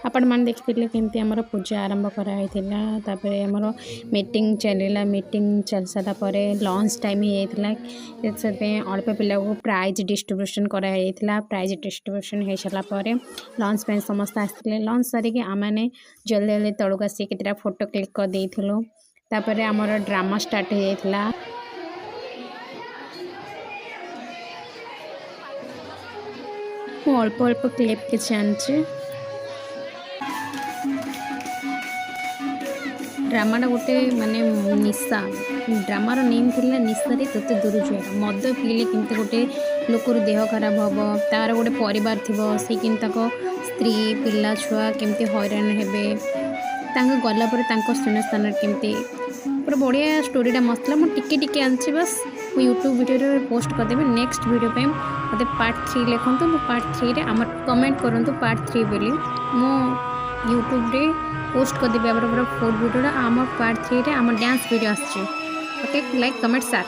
आपण मैंने देखते केमती आमर पूजा आरंभ कराई तापर आमर मीटिंग चलला मीटिंग चल सारापर लंच टाइम से अल्प पिला को प्राइज डिस्ट्रीब्यूशन कराई प्राइज डिस्ट्रीब्यूशन हो सारापर लंच पे समस्त आसते लंच सारिक आमने जल्दी जल्दी तलक आसी केतटा फोटो क्लिक कर देइथिलु तापर आमर ड्रामा स्टार्ट हो जाइथिला अल्प अल्प क्लिप के जानची ड्रामाटा गोटे माने निशा ड्रामार नेम थिला निशा रे तते दूर जुआ मद पीले केमती गोटे लोकर देह खराब हम तार गोटे परिवार थी से कि स्त्री पिला छुआ केमती हैरान हेबे गला शून्य स्थान केमती पूरा बढ़िया स्टोरीटा मस्त है मुझे टिके आनी बस मु यूट्यूब वीडियो पोस्ट करदेवी नेक्स्ट वीडियो पे मत पार्ट 3 लिखु मु पार्ट 3 रे आम कमेंट करूँ पार्ट 3 बोली मु यूट्यूब रे पोस्ट करदेवी पूरा फुल वीडियो आम पार्ट 3 रे आम डांस वीडियो आसचे ओके लाइक कमेंट शेयर।